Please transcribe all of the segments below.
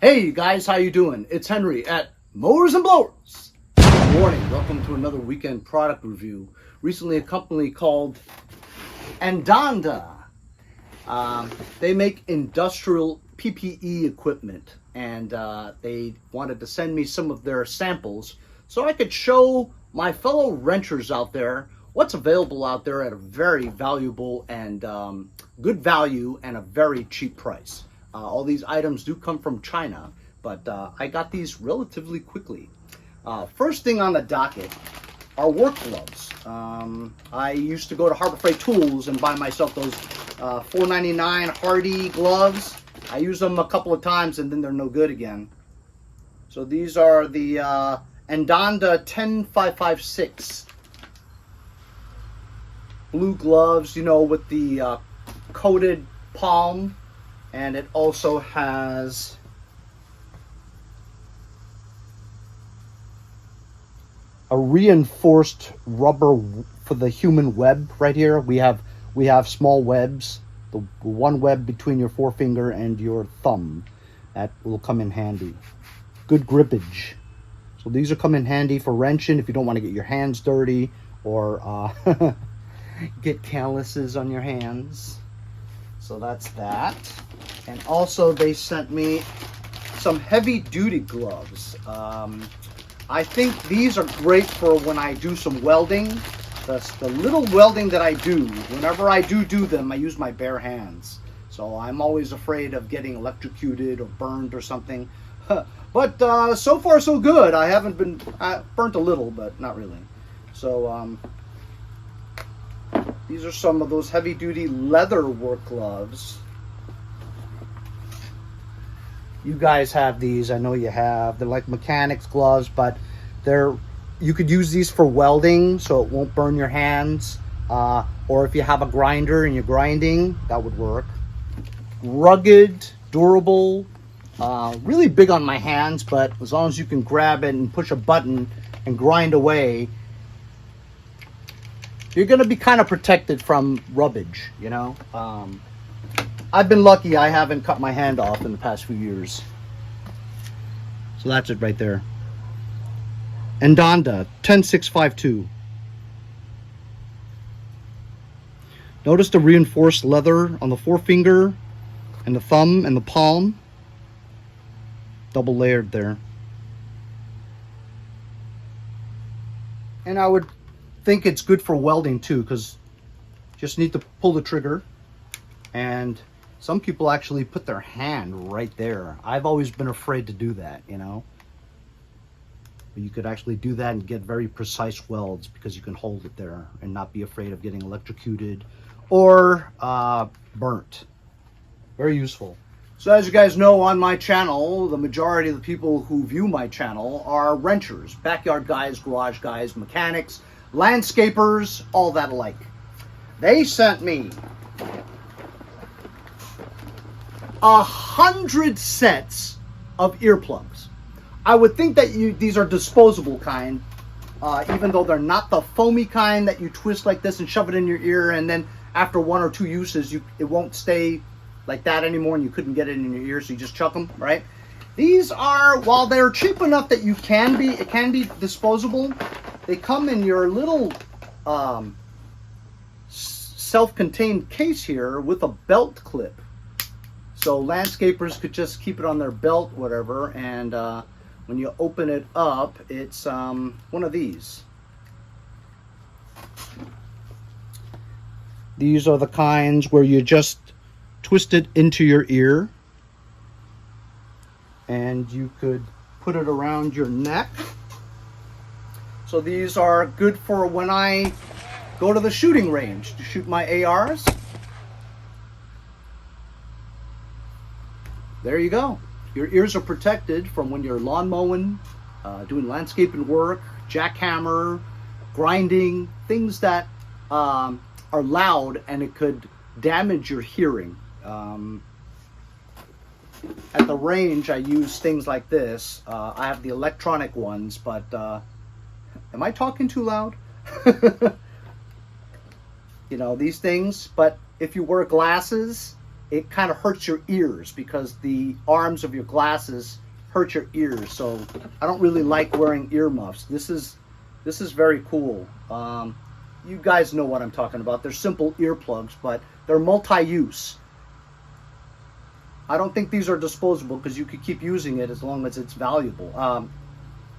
Hey guys, how you doing? It's Henry at Mowers and Blowers. Good morning. Welcome to another weekend product review. Recently, a company called Andanda. They make industrial PPE equipment, and they wanted to send me some of their samples so I could show my fellow renters out there what's available out there at a very valuable and good value and a very cheap price. All these items do come from China, but I got these relatively quickly. First thing on the docket are work gloves. I used to go to Harbor Freight Tools and buy myself those $4.99 Hardy gloves. I use them a couple of times and then they're no good again. So these are the Andanda 10556 blue gloves, you know, with the coated palm. And it also has a reinforced rubber for the human web right here. We have small webs, the one web between your forefinger and your thumb. That will come in handy. Good grippage. So these will come in handy for wrenching if you don't want to get your hands dirty or get calluses on your hands. So that's that. And also they sent me some heavy duty gloves. I think these are great for when I do some welding. The little welding that I do, whenever I do them, I use my bare hands. So I'm always afraid of getting electrocuted or burned or something. But so far so good. I haven't been burnt a little, but not really. So these are some of those heavy duty leather work gloves. You guys have these, I know you have. They're like mechanics gloves, but you could use these for welding so it won't burn your hands. Or if you have a grinder and you're grinding, that would work. Rugged, durable, really big on my hands, but as long as you can grab it and push a button and grind away, you're going to be kind of protected from rubbish, you know. I've been lucky I haven't cut my hand off in the past few years. So that's it right there. Andanda 10652. Notice the reinforced leather on the forefinger and the thumb and the palm. Double layered there. And I would think it's good for welding too, because just need to pull the trigger, and some people actually put their hand right there. I've always been afraid to do that, you know. But you could actually do that and get very precise welds because you can hold it there and not be afraid of getting electrocuted or burnt. Very useful. So as you guys know, on my channel, the majority of the people who view my channel are renters, backyard guys, garage guys, mechanics, landscapers, all that alike. They sent me 100 sets of earplugs. I would think that these are disposable kind, even though they're not the foamy kind that you twist like this and shove it in your ear, and then after one or two uses it won't stay like that anymore and you couldn't get it in your ear, so you just chuck them, right? These are, while they're cheap enough that it can be disposable, they come in your little self-contained case here with a belt clip. So landscapers could just keep it on their belt, whatever, and when you open it up, it's one of these. These are the kinds where you just twist it into your ear, and you could put it around your neck. So these are good for when I go to the shooting range to shoot my ARs. There you go. Your ears are protected from when you're lawn mowing, doing landscaping work, jackhammer, grinding, things that are loud and it could damage your hearing. At the range, I use things like this. I have the electronic ones, but am I talking too loud? You know, these things. But if you wear glasses, it kind of hurts your ears because the arms of your glasses hurt your ears. So I don't really like wearing earmuffs. This is very cool. You guys know what I'm talking about. They're simple earplugs, but they're multi-use. I don't think these are disposable because you could keep using it as long as it's valuable.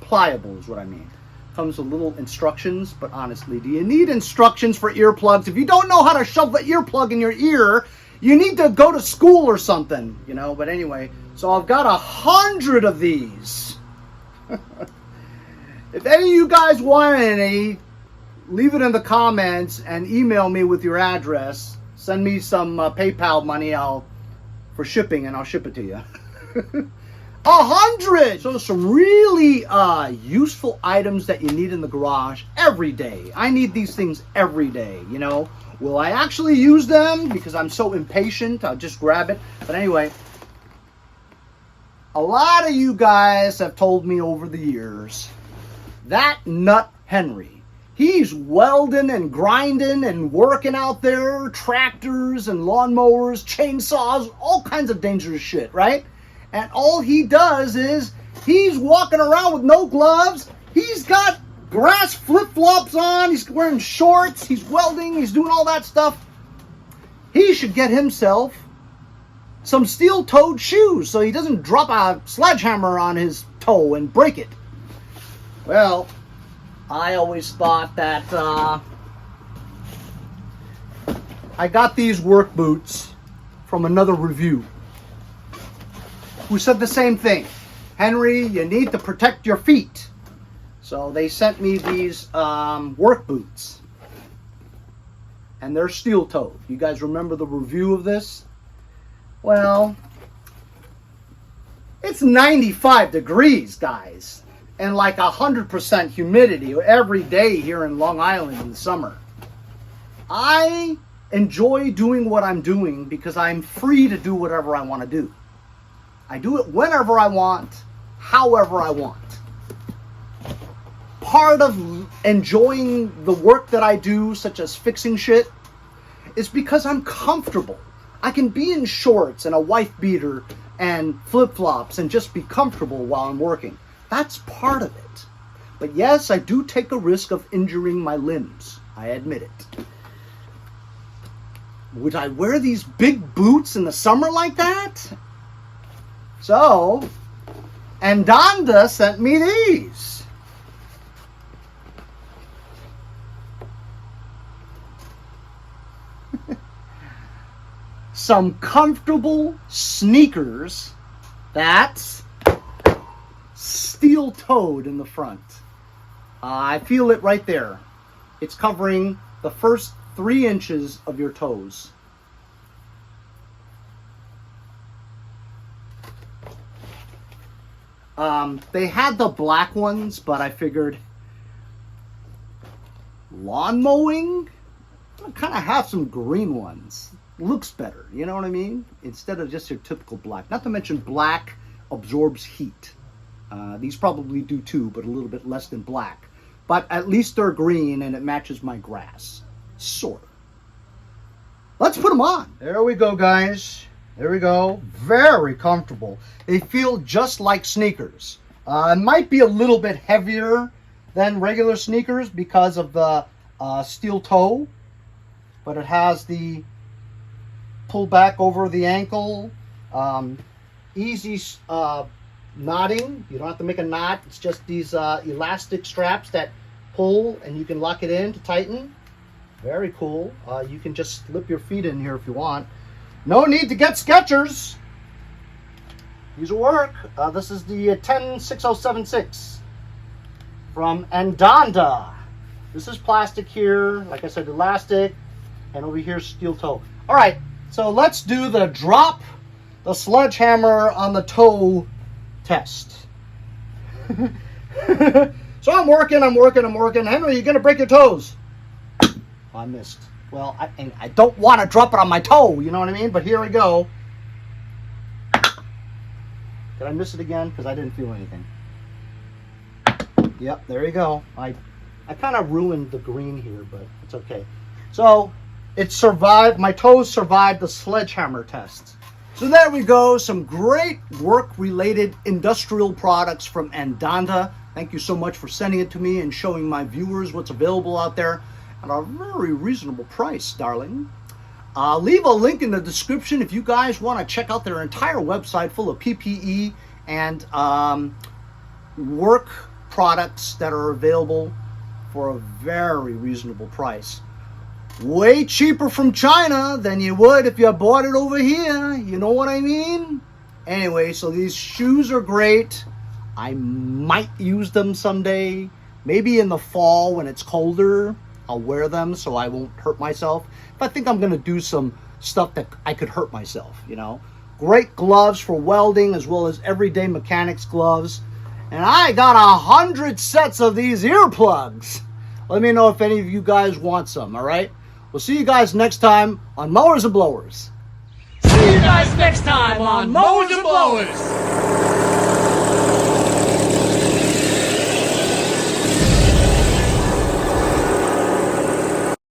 Pliable is what I mean. Comes with little instructions, but honestly, do you need instructions for earplugs? If you don't know how to shove the earplug in your ear, you need to go to school or something, you know. But anyway, so I've got 100 of these. If any of you guys want any, leave it in the comments and email me with your address. Send me some PayPal money for shipping, and I'll ship it to you. 100! So some really useful items that you need in the garage every day. I need these things every day, you know. Will I actually use them? Because I'm so impatient, I'll just grab it. But anyway, a lot of you guys have told me over the years, that nut Henry, he's welding and grinding and working out there, tractors and lawnmowers, chainsaws, all kinds of dangerous shit, right? And all he does is he's walking around with no gloves. He's got grass flip-flops on. He's wearing shorts. He's welding. He's doing all that stuff. He should get himself some steel-toed shoes so he doesn't drop a sledgehammer on his toe and break it. Well, I always thought that I got these work boots from another review who said the same thing. Henry, you need to protect your feet. So they sent me these work boots. And they're steel-toed. You guys remember the review of this? Well, it's 95 degrees, guys. And like 100% humidity every day here in Long Island in the summer. I enjoy doing what I'm doing because I'm free to do whatever I want to do. I do it whenever I want, however I want. Part of enjoying the work that I do, such as fixing shit, is because I'm comfortable. I can be in shorts and a wife beater and flip-flops and just be comfortable while I'm working. That's part of it. But yes, I do take a risk of injuring my limbs. I admit it. Would I wear these big boots in the summer like that? So, Andanda sent me these. Some comfortable sneakers that's steel-toed in the front. I feel it right there. It's covering the first 3 inches of your toes. They had the black ones, but I figured lawn mowing, I kind of have some green ones. Looks better, you know what I mean? Instead of just your typical black. Not to mention black absorbs heat. These probably do too, but a little bit less than black. But at least they're green and it matches my grass. Sort of. Let's put them on. There we go, guys. There we go. Very comfortable. They feel just like sneakers. It might be a little bit heavier than regular sneakers because of the steel toe. But it has the pull back over the ankle. Easy knotting. You don't have to make a knot. It's just these elastic straps that pull and you can lock it in to tighten. Very cool. You can just slip your feet in here if you want. No need to get Skechers. These will work. This is the 106076 from Andanda. This is plastic here. Like I said, elastic. And over here, steel toe. All right, so let's do the drop the sledgehammer on the toe test. So I'm working. Henry, you're going to break your toes. Oh, I missed. Well, I don't want to drop it on my toe, you know what I mean? But here we go. Did I miss it again? Because I didn't feel anything. Yep, there you go. I kind of ruined the green here, but it's okay. So, It survived, my toes survived the sledgehammer test. So there we go, some great work-related industrial products from Andanda. Thank you so much for sending it to me and showing my viewers what's available out there at a very reasonable price, darling. Leave a link in the description if you guys want to check out their entire website full of PPE and work products that are available for a very reasonable price. Way cheaper from China than you would if you bought it over here. You know what I mean? Anyway, so these shoes are great. I might use them someday. Maybe in the fall when it's colder, I'll wear them so I won't hurt myself. If I think I'm going to do some stuff that I could hurt myself, you know. Great gloves for welding as well as everyday mechanics gloves. And I got 100 sets of these earplugs. Let me know if any of you guys want some, all right? We'll see you guys next time on Mowers and Blowers. See you guys next time on Mowers and Blowers.